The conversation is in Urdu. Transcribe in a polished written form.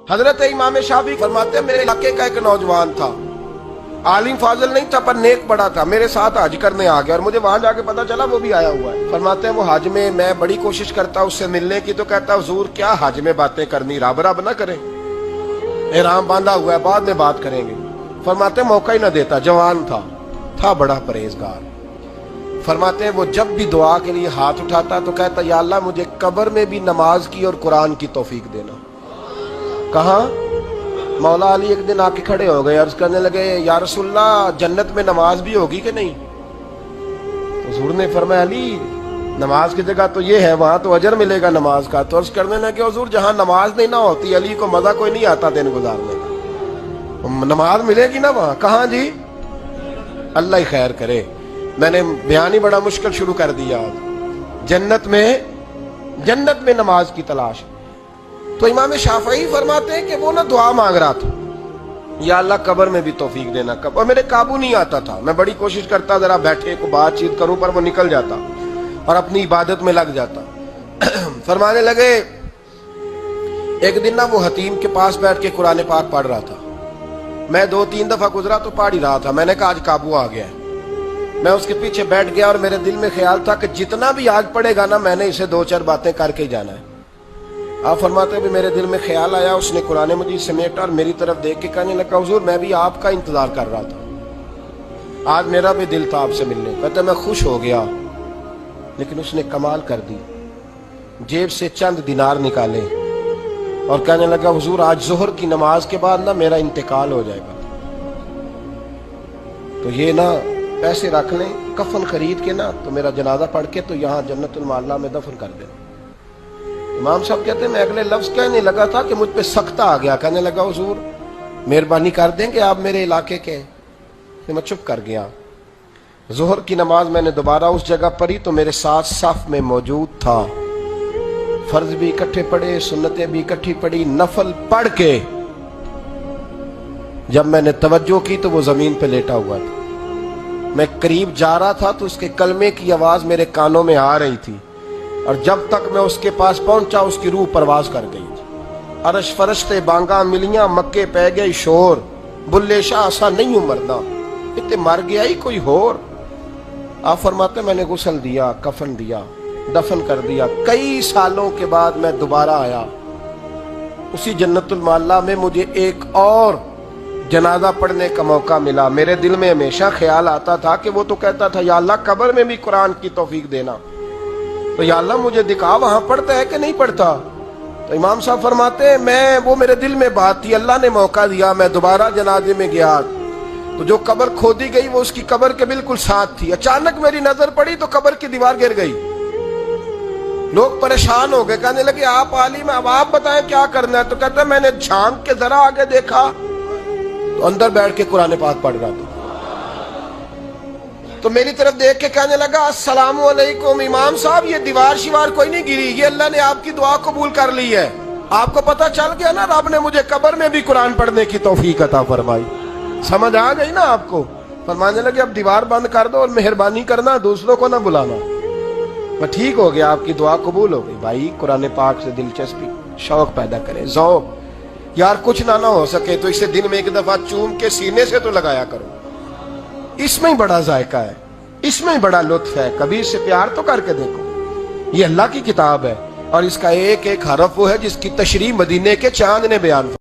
حضرت امام شافعی فرماتے ہیں میرے علاقے کا ایک نوجوان تھا، عالم فاضل نہیں تھا پر نیک بڑا تھا، میرے ساتھ حج کرنے آ گیا اور مجھے وہاں جا کے پتا چلا وہ بھی آیا ہوا ہے۔ فرماتے ہیں وہ حج میں میں بڑی کوشش کرتا اس سے ملنے کی، تو کہتا حضور کیا حج میں باتیں کرنی، رب رب نہ کریں، احرام باندھا ہوا ہے بعد میں بات کریں گے۔ فرماتے ہیں موقع ہی نہ دیتا، جوان تھا بڑا پرہیزگار۔ فرماتے ہیں وہ جب بھی دعا کے لیے ہاتھ اٹھاتا تو کہتا یا اللہ مجھے قبر میں بھی نماز کی اور قرآن کی توفیق دینا۔ کہاں؟ مولا علی ایک دن آ کے کھڑے ہو گئے، عرض کرنے لگے یا رسول اللہ جنت میں نماز بھی ہوگی کہ نہیں؟ حضور نے فرمایا علی نماز کی جگہ تو یہ ہے، وہاں تو اجر ملے گا نماز کا۔ تو عرض کرنے لگے حضور جہاں نماز نہیں نہ ہوتی علی کو مزہ کوئی نہیں آتا دن گزارنے کا، نماز ملے گی نا وہاں۔ کہاں جی؟ اللہ ہی خیر کرے، میں نے بیان ہی بڑا مشکل شروع کر دیا۔ جنت میں نماز کی تلاش۔ تو امام شافعی فرماتے ہیں کہ وہ نہ دعا مانگ رہا تھا یا اللہ قبر میں بھی توفیق دینا، اور میرے قابو نہیں آتا تھا، میں بڑی کوشش کرتا ذرا بیٹھے کو بات چیت کروں پر وہ نکل جاتا اور اپنی عبادت میں لگ جاتا۔ فرمانے لگے ایک دن نہ وہ حتیم کے پاس بیٹھ کے قرآن پاک پڑھ رہا تھا، میں 2-3 دفعہ گزرا تو پڑھ ہی رہا تھا، میں نے کہا آج قابو آ گیا ہے۔ میں اس کے پیچھے بیٹھ گیا اور میرے دل میں خیال تھا کہ جتنا بھی آج پڑھے گا نا میں نے اسے 2-4 باتیں کر کے جانا ہے۔ آپ فرماتے ہیں بھی میرے دل میں خیال آیا، اس نے قرآن مجید سمیٹا اور میری طرف دیکھ کے کہنے لگا حضور میں بھی آپ کا انتظار کر رہا تھا، آج میرا بھی دل تھا آپ سے ملنے۔ کہتے میں خوش ہو گیا، لیکن اس نے کمال کر دی، جیب سے چند دینار نکالے اور کہنے لگا حضور آج ظہر کی نماز کے بعد نا میرا انتقال ہو جائے گا، تو یہ نا پیسے رکھ لیں، کفن خرید کے نا تو میرا جنازہ پڑھ کے تو یہاں جنت المعلا میں دفن کر دینا۔ امام صاحب کہتے ہیں میں اگلے لفظ کہنے لگا تھا کہ مجھ پہ سختہ آ گیا، کہنے لگا حضور مہربانی کر دیں کہ آپ میرے علاقے کے، میں چپ کر گیا۔ ظہر کی نماز میں نے دوبارہ اس جگہ پڑھی تو میرے ساتھ صف میں موجود تھا، فرض بھی اکٹھے پڑھے، سنتیں بھی اکٹھی پڑھی، نفل پڑھ کے جب میں نے توجہ کی تو وہ زمین پہ لیٹا ہوا تھا، میں قریب جا رہا تھا تو اس کے کلمے کی آواز میرے کانوں میں آ رہی تھی، اور جب تک میں اس کے پاس پہنچا اس کی روح پرواز کر گئی تھی۔ عرش فرشتے بانگاں ملیاں، مکے پہ گئی شور، بلے شاہ ایسا نہیں ہوں مرنا، اتنے مر گیا ہی کوئی ہور۔ آپ فرماتے میں نے غسل دیا، کفن دیا، دفن کر دیا۔ کئی سالوں کے بعد میں دوبارہ آیا، اسی جنت المعلا میں مجھے ایک اور جنازہ پڑھنے کا موقع ملا۔ میرے دل میں ہمیشہ خیال آتا تھا کہ وہ تو کہتا تھا یا اللہ قبر میں بھی قرآن کی توفیق دینا، تو یا اللہ مجھے دکھا وہاں پڑھتا ہے کہ نہیں پڑھتا۔ تو امام صاحب فرماتے ہیں وہ میرے دل میں بات تھی، اللہ نے موقع دیا، میں دوبارہ جنازے میں گیا تو جو قبر کھودی گئی وہ اس کی قبر کے بالکل ساتھ تھی۔ اچانک میری نظر پڑی تو قبر کی دیوار گر گئی، لوگ پریشان ہو گئے، کہنے لگے آپ عالم، اب آپ بتائیں کیا کرنا ہے؟ تو کہتا ہے میں نے جھانک کے ذرا آگے دیکھا تو اندر بیٹھ کے قرآن پاک پڑھ رہا تھا، تو میری طرف دیکھ کے کہنے لگا السلام علیکم امام صاحب، یہ دیوار شیوار کوئی نہیں گری، یہ اللہ نے آپ کی دعا قبول کر لی ہے۔ آپ کو پتہ چل گیا نا رب نے مجھے قبر میں بھی قرآن پڑھنے کی توفیق عطا فرمائی، سمجھ آ گئی نا آپ کو؟ فرمانے لگے اب دیوار بند کر دو اور مہربانی کرنا دوسروں کو نہ بلانا۔ میں ٹھیک ہو گیا، آپ کی دعا قبول ہو گئی۔ بھائی قرآن پاک سے دلچسپی، شوق پیدا کریں، ذوق۔ یار کچھ نہ ہو سکے تو اسے دن میں ایک دفعہ چوم کے سینے سے تو لگایا کرو، اس میں ہی بڑا ذائقہ ہے، اس میں ہی بڑا لطف ہے، کبھی اس سے پیار تو کر کے دیکھو۔ یہ اللہ کی کتاب ہے اور اس کا ایک ایک حرف وہ ہے جس کی تشریح مدینے کے چاند نے بیان فرمائی۔